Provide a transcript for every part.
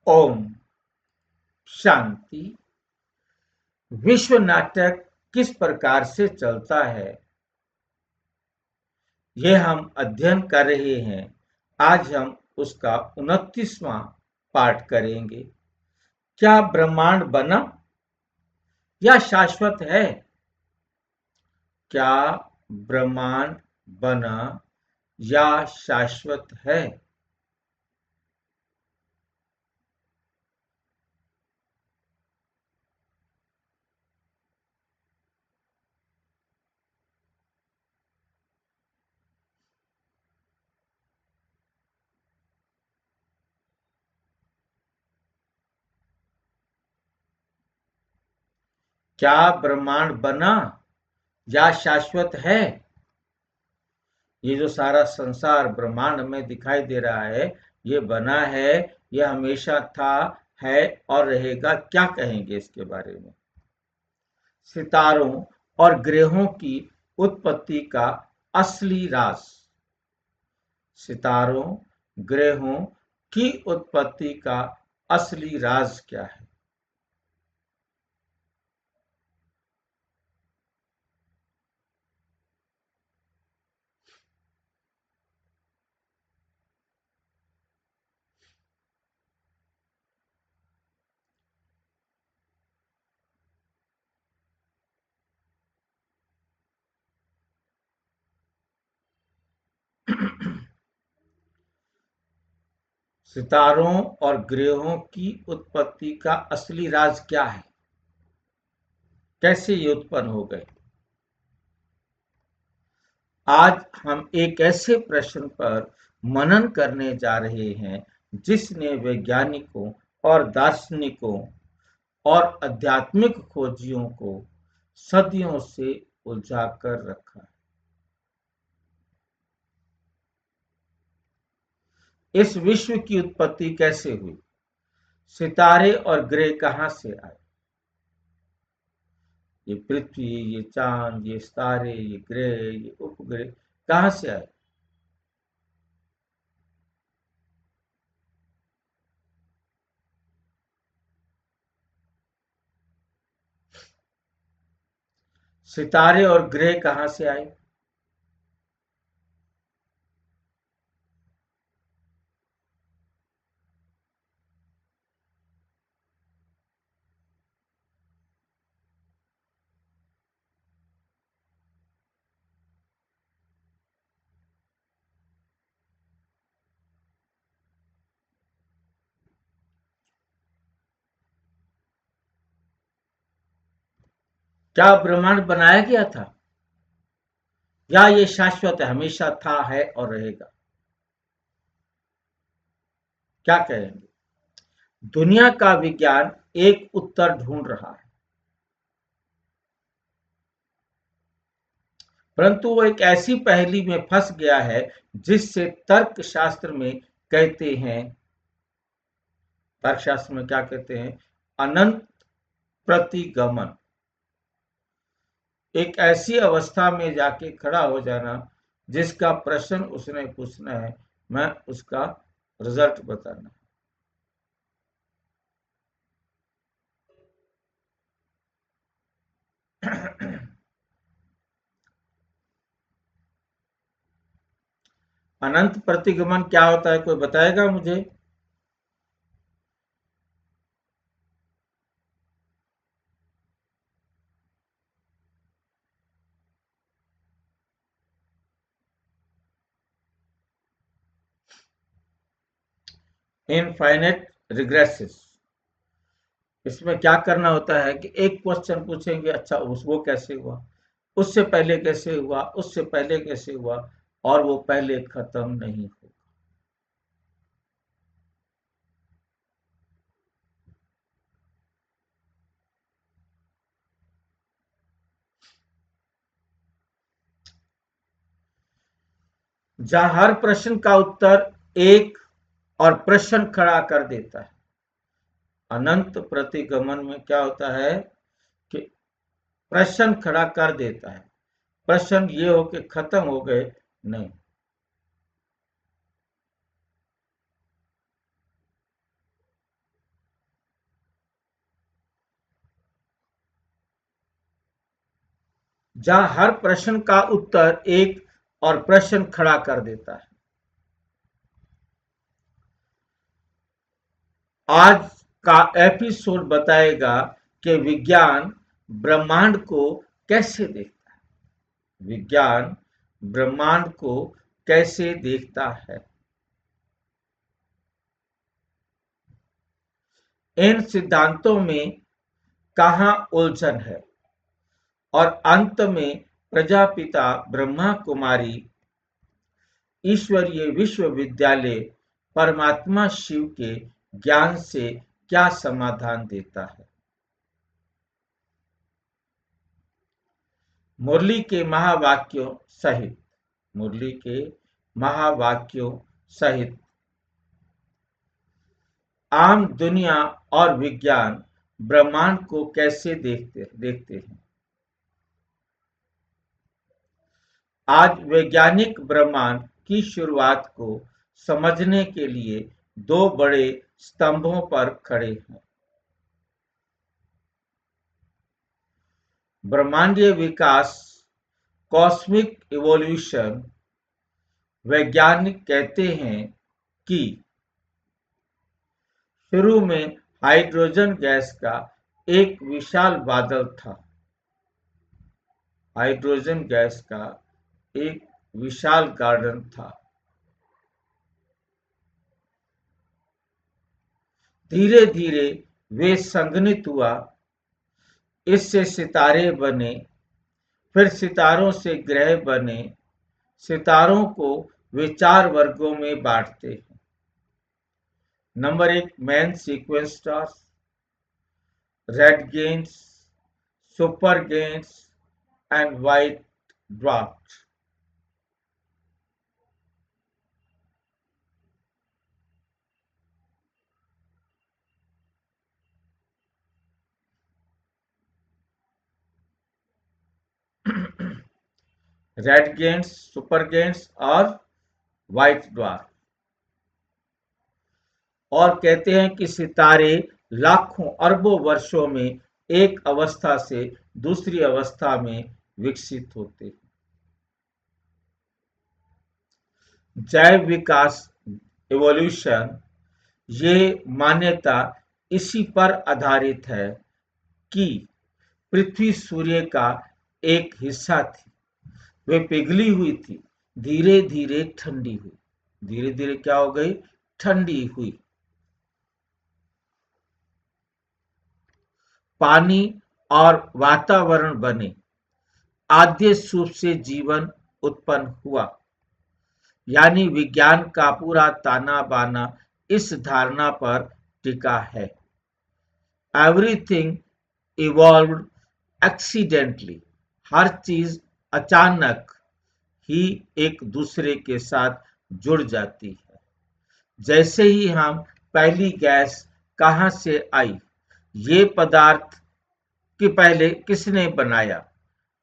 ओम शांति। विश्व नाटक किस प्रकार से चलता है, यह हम अध्ययन कर रहे हैं। आज हम उसका 29वां पाठ करेंगे। क्या ब्रह्मांड बना या शाश्वत है? क्या ब्रह्मांड बना या शाश्वत है? क्या ब्रह्मांड बना या शाश्वत है? ये जो सारा संसार ब्रह्मांड में दिखाई दे रहा है, ये बना है, ये हमेशा था, है और रहेगा। क्या कहेंगे इसके बारे में? सितारों और ग्रहों की उत्पत्ति का असली राज। सितारों, ग्रहों की उत्पत्ति का असली राज क्या है? सितारों और ग्रहों की उत्पत्ति का असली राज क्या है? कैसे ये उत्पन्न हो गए? आज हम एक ऐसे प्रश्न पर मनन करने जा रहे हैं जिसने वैज्ञानिकों और दार्शनिकों और आध्यात्मिक खोजियों को सदियों से उलझा कर रखा है। इस विश्व की उत्पत्ति कैसे हुई? सितारे और ग्रह कहाँ से आए? ये पृथ्वी, ये चांद, ये तारे, ये ग्रह, ये उपग्रह कहाँ से आए? सितारे और ग्रह कहाँ से आए? क्या ब्रह्मांड बनाया गया था या ये शाश्वत है, हमेशा था, है और रहेगा? क्या कहेंगे? दुनिया का विज्ञान एक उत्तर ढूंढ रहा है, परंतु वो एक ऐसी पहेली में फंस गया है जिससे तर्कशास्त्र में कहते हैं, तर्कशास्त्र में क्या कहते हैं? अनंत प्रतिगमन। एक ऐसी अवस्था में जाके खड़ा हो जाना जिसका प्रश्न उसने पूछना है, मैं उसका रिजल्ट बताना। अनंत प्रतिगमन क्या होता है, कोई बताएगा मुझे? इनफाइनेट रिग्रेसिस। इसमें क्या करना होता है कि एक क्वेश्चन पूछेंगे, अच्छा उस वो कैसे हुआ, उससे पहले कैसे हुआ, उससे पहले कैसे हुआ, और वो पहले खत्म नहीं होगा। जहां हर प्रश्न का उत्तर एक और प्रश्न खड़ा कर देता है। अनंत प्रतिगमन में क्या होता है कि प्रश्न खड़ा कर देता है। प्रश्न ये हो कि खत्म हो गए नहीं। जहां हर प्रश्न का उत्तर एक और प्रश्न खड़ा कर देता है। आज का एपिसोड बताएगा कि विज्ञान ब्रह्मांड को कैसे देखता है। विज्ञान ब्रह्मांड को कैसे देखता है। इन सिद्धांतों में कहाँ उलझन है और अंत में प्रजापिता ब्रह्मा कुमारी ईश्वरीय विश्वविद्यालय परमात्मा शिव के ज्ञान से क्या समाधान देता है। मुरली के महावाक्यों सहित मुरली के महावाक्यों सहित आम दुनिया और विज्ञान ब्रह्मांड को कैसे देखते हैं। आज वैज्ञानिक ब्रह्मांड की शुरुआत को समझने के लिए दो बड़े स्तंभों पर खड़े हैं। ब्रह्मांडीय विकास, कॉस्मिक इवोल्यूशन। वैज्ञानिक कहते हैं कि शुरू में हाइड्रोजन गैस का एक विशाल बादल था। हाइड्रोजन गैस का एक विशाल गार्डन था। धीरे धीरे वे संघनित हुआ, इससे सितारे बने, फिर सितारों से ग्रह बने। सितारों को वे चार वर्गों में बांटते हैं। नंबर एक, main sequence stars, red giants, super giants and white dwarf. Red giants, super giants और व्हाइट ड्वार्फ। और कहते हैं कि सितारे लाखों अरबों वर्षों में एक अवस्था से दूसरी अवस्था में विकसित होते हैं। जैव विकास, इवोल्यूशन, ये मान्यता इसी पर आधारित है कि पृथ्वी सूर्य का एक हिस्सा थी। वे पिघली हुई थी, धीरे धीरे ठंडी हुई। धीरे धीरे क्या हो गई? ठंडी हुई। पानी और वातावरण बने, आद्य सूप से जीवन उत्पन्न हुआ। यानी विज्ञान का पूरा ताना बाना इस धारणा पर टिका है, एवरीथिंग इवॉल्व्ड एक्सीडेंटली। हर चीज अचानक ही एक दूसरे के साथ जुड़ जाती है। जैसे ही हम पहली गैस कहाँ से आई, ये पदार्थ कि पहले किसने बनाया,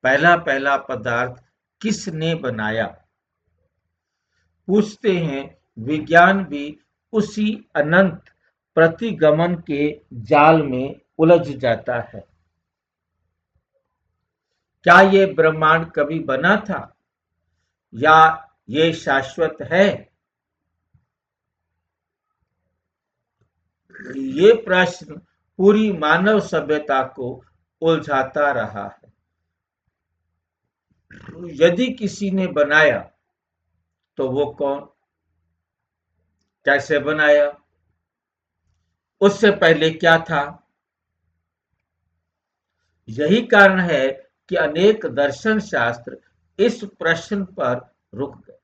पहला पहला पदार्थ किसने बनाया। पूछते हैं, विज्ञान भी उसी अनंत प्रतिगमन के जाल में उलझ जाता है। क्या ये ब्रह्मांड कभी बना था या ये शाश्वत है? ये प्रश्न पूरी मानव सभ्यता को उलझाता रहा है। यदि किसी ने बनाया तो वो कौन, कैसे बनाया, उससे पहले क्या था? यही कारण है कि अनेक दर्शन शास्त्र इस प्रश्न पर रुक गए।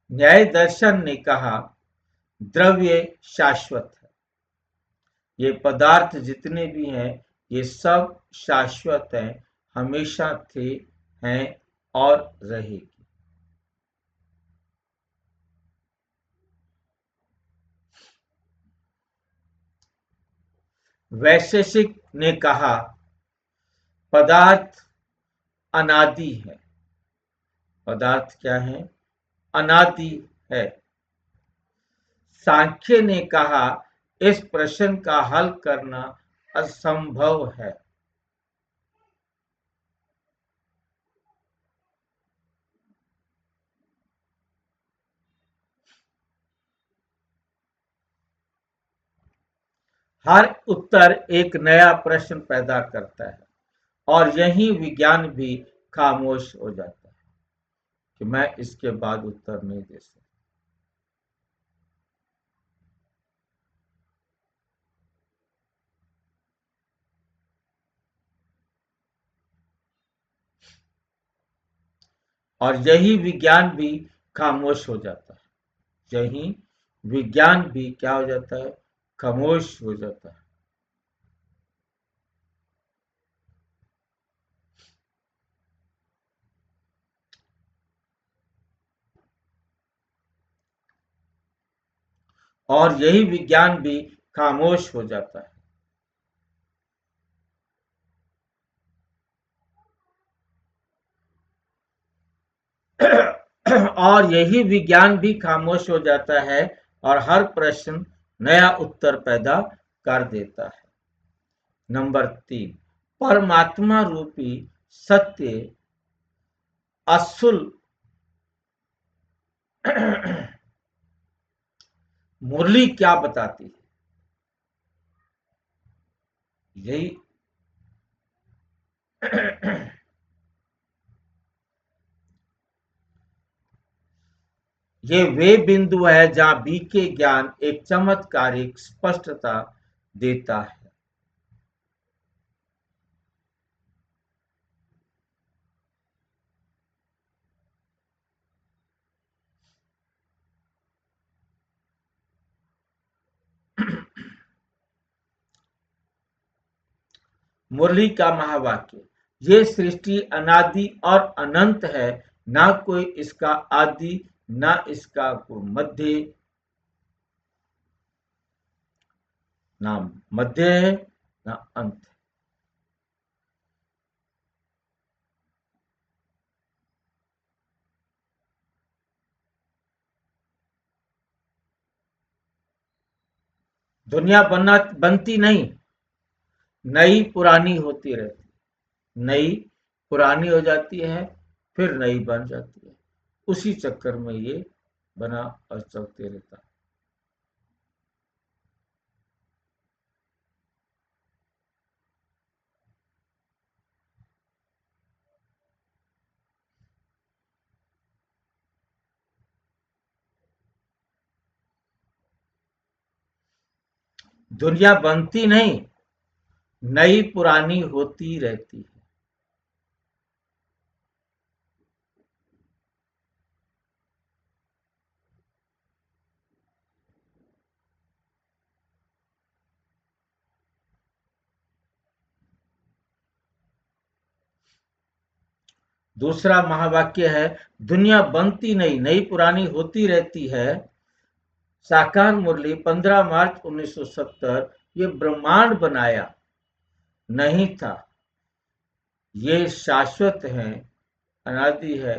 न्याय दर्शन ने कहा, द्रव्य शाश्वत है। ये पदार्थ जितने भी हैं ये सब शाश्वत हैं, हमेशा थे, हैं और रहेगी। वैशेषिक ने कहा, पदार्थ अनादि है। पदार्थ क्या है? अनादि है। सांख्य ने कहा, इस प्रश्न का हल करना असंभव है। हर उत्तर एक नया प्रश्न पैदा करता है और यही विज्ञान भी खामोश हो जाता है कि मैं इसके बाद उत्तर नहीं दे सकता। और यही विज्ञान भी खामोश हो जाता है। यही विज्ञान भी क्या हो जाता है? खामोश हो जाता है। और यही विज्ञान भी खामोश हो जाता है। और यही विज्ञान भी खामोश हो जाता है और हर प्रश्न नया उत्तर पैदा कर देता है। नंबर 3, परमात्मा रूपी सत्य असुल मुरली क्या बताती है? यही ये वे बिंदु है जहां बीके ज्ञान एक चमत्कारिक स्पष्टता देता है। मुरली का महावाक्य, ये सृष्टि अनादि और अनंत है, ना कोई इसका आदि, ना इसका कोई मध्य, ना मध्य है, ना अंत है। दुनिया बनती नहीं, नई पुरानी होती रहती, नई पुरानी हो जाती है, फिर नई बन जाती है। उसी चक्कर में ये बना और चलते रहता है। दुनिया बनती नहीं, नई पुरानी होती रहती है। दूसरा महावाक्य है, दुनिया बनती नहीं, नई पुरानी होती रहती है। साकार मुरली 15 मार्च 1970। ये ब्रह्मांड बनाया नहीं था, ये शाश्वत है, अनादि है।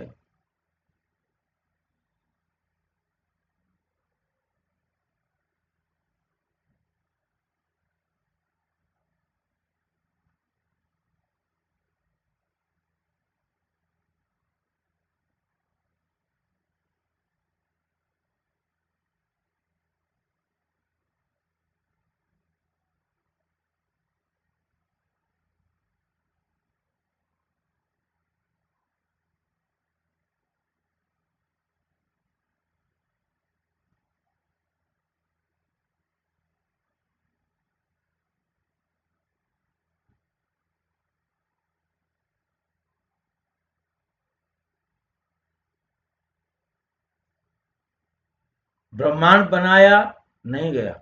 ब्रह्मांड बनाया नहीं गया,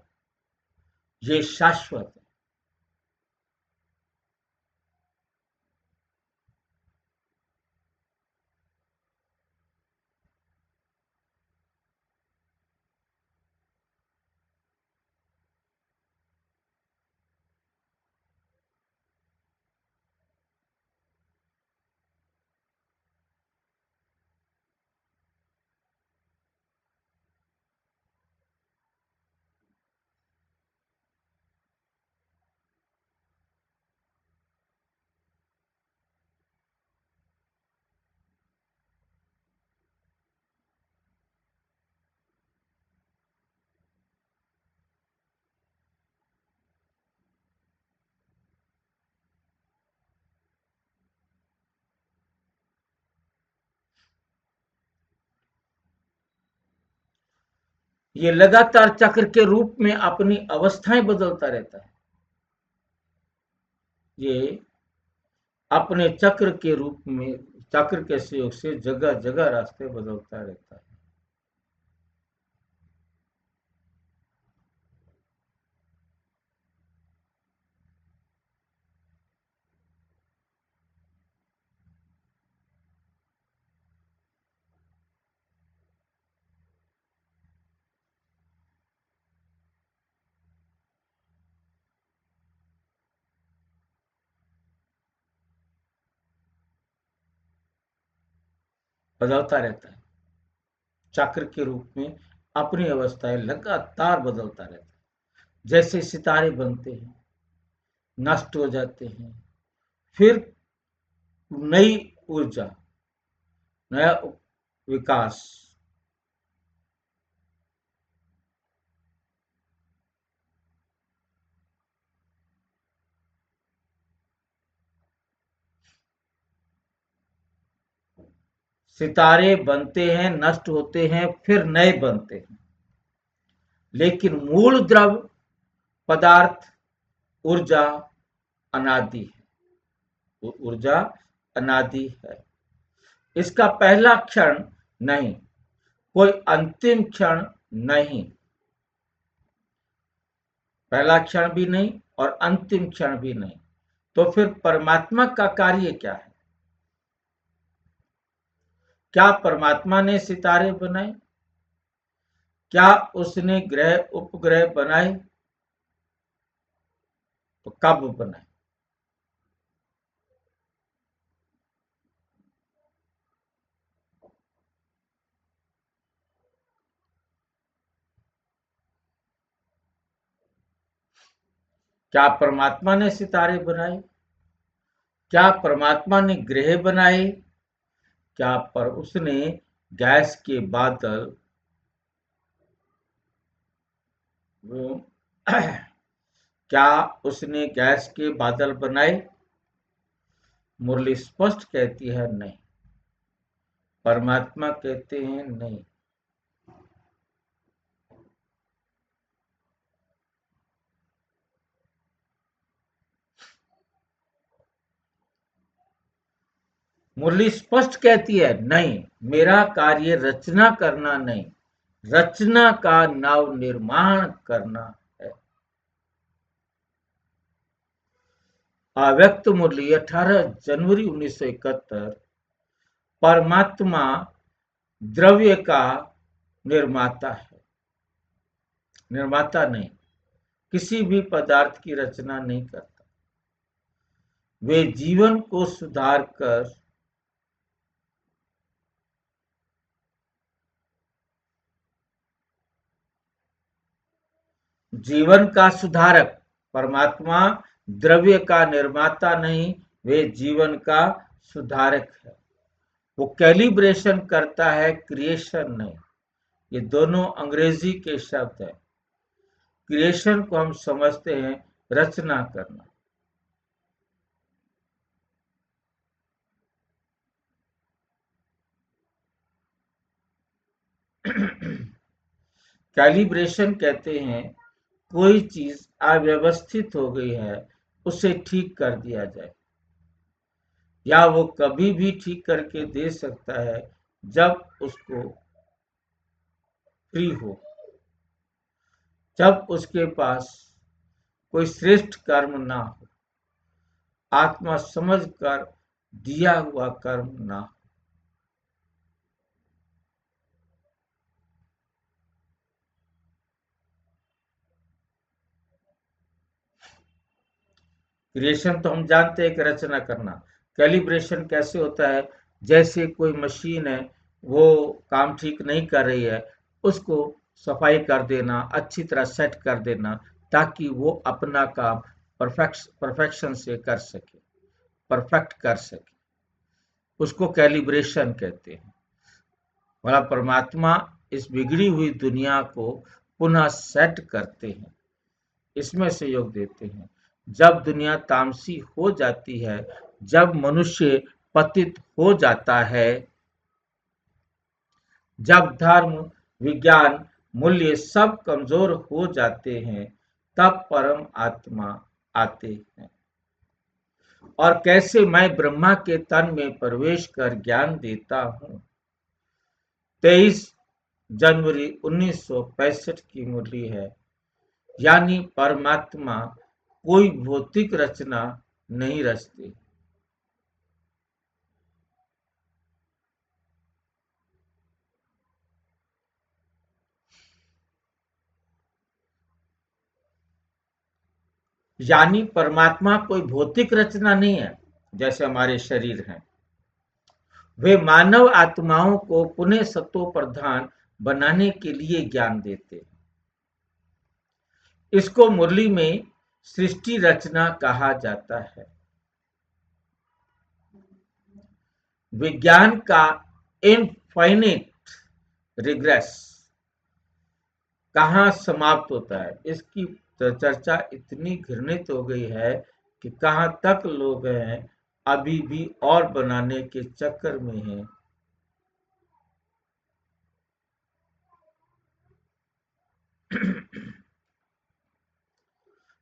ये शाश्वत है। ये लगातार चक्र के रूप में अपनी अवस्थाएं बदलता रहता है। ये अपने चक्र के रूप में, चक्र के सहयोग से जगह जगह रास्ते बदलता रहता है। बदलता रहता है, चक्र के रूप में अपनी अवस्थाएं लगातार बदलता रहता है। जैसे सितारे बनते हैं, नष्ट हो जाते हैं, फिर नई ऊर्जा, नया विकास। सितारे बनते हैं, नष्ट होते हैं, फिर नए बनते हैं, लेकिन मूल द्रव पदार्थ, ऊर्जा अनादि है। ऊर्जा अनादि है। इसका पहला क्षण नहीं, कोई अंतिम क्षण नहीं, पहला क्षण भी नहीं और अंतिम क्षण भी नहीं। तो फिर परमात्मा का कार्य क्या है? क्या परमात्मा ने सितारे बनाए? क्या उसने ग्रह उपग्रह बनाए? तो कब बनाए? क्या परमात्मा ने सितारे बनाए? क्या परमात्मा ने ग्रह बनाए? क्या पर उसने गैस के बादल, क्या उसने गैस के बादल बनाए? मुरली स्पष्ट कहती है नहीं। परमात्मा कहते हैं नहीं। मुरली स्पष्ट कहती है नहीं, मेरा कार्य रचना करना नहीं, रचना का नव निर्माण करना है। अव्यक्त मुरली 18 जनवरी 1971। परमात्मा द्रव्य का निर्माता है, निर्माता नहीं, किसी भी पदार्थ की रचना नहीं करता। वे जीवन को सुधार कर जीवन का सुधारक। परमात्मा द्रव्य का निर्माता नहीं, वे जीवन का सुधारक है। वो कैलिब्रेशन करता है, क्रिएशन नहीं। ये दोनों अंग्रेजी के शब्द हैं। क्रिएशन को हम समझते हैं रचना करना। कैलिब्रेशन कहते हैं कोई चीज अव्यवस्थित हो गई है, उसे ठीक कर दिया जाए, या वो कभी भी ठीक करके दे सकता है जब उसको फ्री हो, जब उसके पास कोई श्रेष्ठ कर्म ना हो, आत्मा समझ कर दिया हुआ कर्म ना हो। क्रिएशन तो हम जानते हैं कि रचना करना। कैलिब्रेशन कैसे होता है? जैसे कोई मशीन है, वो काम ठीक नहीं कर रही है, उसको सफाई कर देना, अच्छी तरह सेट कर देना, ताकि वो अपना काम परफेक्शन से कर सके, परफेक्ट कर सके। उसको कैलिब्रेशन कहते हैं। भला परमात्मा इस बिगड़ी हुई दुनिया को पुनः सेट करते हैं, इसमें सहयोग देते हैं। जब दुनिया तामसी हो जाती है, जब मनुष्य पतित हो जाता है, जब धर्म, विज्ञान मूल्य सब कमजोर हो जाते हैं, तब परम आत्मा आते हैं। और कैसे मैं ब्रह्मा के तन में प्रवेश कर ज्ञान देता हूँ। 23 जनवरी 1965 की मुरली है। यानी परमात्मा कोई भौतिक रचना नहीं रचते। यानी परमात्मा कोई भौतिक रचना नहीं है, जैसे हमारे शरीर हैं। वे मानव आत्माओं को पुनः सत्व प्रधान बनाने के लिए ज्ञान देते हैं। इसको मुरली में सृष्टि रचना कहा जाता है। विज्ञान का इनफाइनिट रिग्रेस कहाँ समाप्त होता है, इसकी चर्चा इतनी घृणित हो गई है कि कहाँ तक लोग हैं अभी भी और बनाने के चक्कर में हैं।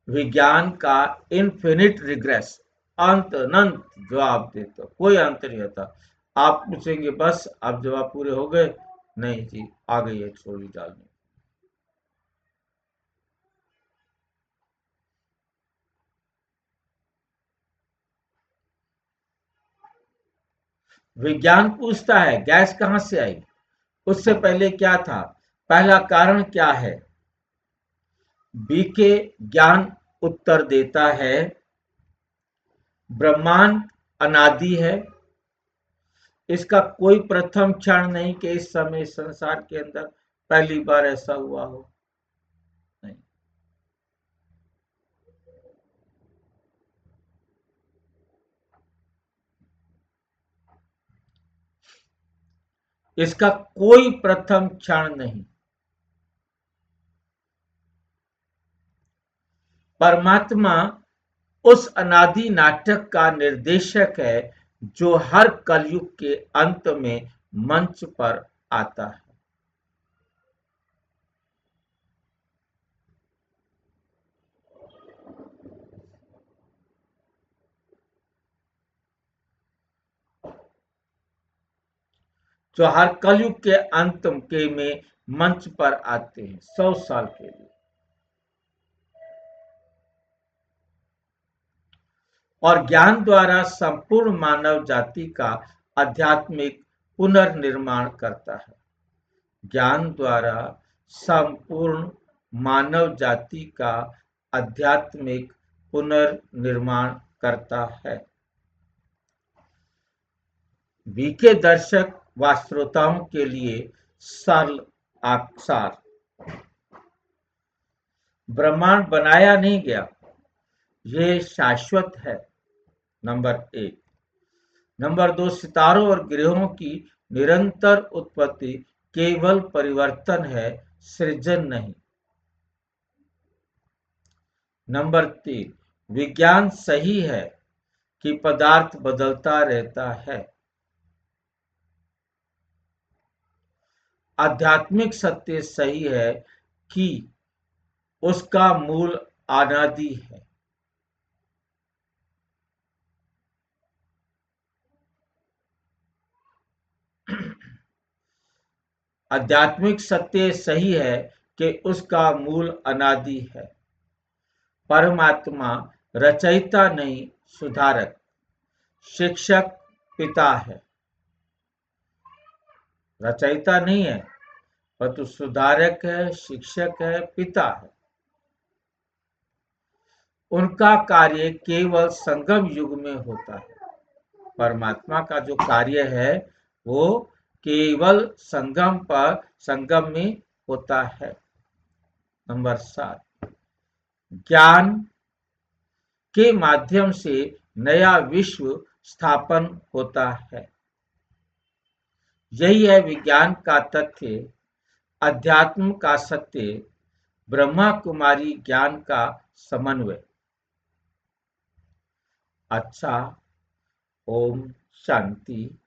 विज्ञान का इन्फिनिट रिग्रेस, अंत अनंत जवाब देता, कोई अंत नहीं होता। आप पूछेंगे बस अब जवाब पूरे हो गए, नहीं जी, आ गई है छोड़ी डालने। विज्ञान पूछता है गैस कहां से आई, उससे पहले क्या था, पहला कारण क्या है। बीके ज्ञान उत्तर देता है ब्रह्मांड अनादि है, इसका कोई प्रथम क्षण नहीं कि इस समय संसार के अंदर पहली बार ऐसा हुआ हो, नहीं। इसका कोई प्रथम क्षण नहीं। परमात्मा उस अनादि नाटक का निर्देशक है जो हर कलयुग के अंत में मंच पर आता है। जो हर कलयुग के अंत के में मंच पर आते हैं 100 साल के लिए। और ज्ञान द्वारा संपूर्ण मानव जाति का आध्यात्मिक पुनर्निर्माण करता है। ज्ञान द्वारा संपूर्ण मानव जाति का आध्यात्मिक पुनर्निर्माण करता है। बीके दर्शक व श्रोताओं के लिए सरल आसार, ब्रह्मांड बनाया नहीं गया, ये शाश्वत है, नंबर 1। नंबर 2, सितारों और ग्रहों की निरंतर उत्पत्ति केवल परिवर्तन है, सृजन नहीं। नंबर 3, विज्ञान सही है कि पदार्थ बदलता रहता है। आध्यात्मिक सत्य सही है कि उसका मूल अनादि है। आध्यात्मिक सत्य सही है कि उसका मूल अनादि है। परमात्मा रचयिता नहीं, सुधारक, शिक्षक, पिता है। रचयिता नहीं है, परंतु सुधारक है, शिक्षक है, पिता है। उनका कार्य केवल संगम युग में होता है। परमात्मा का जो कार्य है वो केवल संगम में होता है। नंबर 7, ज्ञान के माध्यम से नया विश्व स्थापन होता है। यही है विज्ञान का तथ्य, अध्यात्म का सत्य, ब्रह्मा कुमारी ज्ञान का समन्वय। अच्छा, ओम शांति।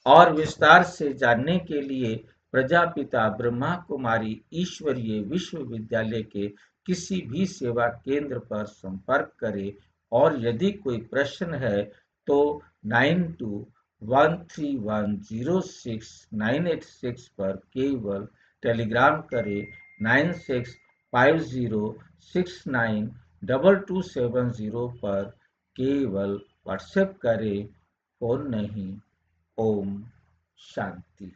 और विस्तार से जानने के लिए प्रजापिता ब्रह्मा कुमारी ईश्वरीय विश्वविद्यालय के किसी भी सेवा केंद्र पर संपर्क करें और यदि कोई प्रश्न है तो 9213106986 पर केवल टेलीग्राम करें। 9650692270 पर केवल व्हाट्सएप करें, फोन नहीं। ओम शांति।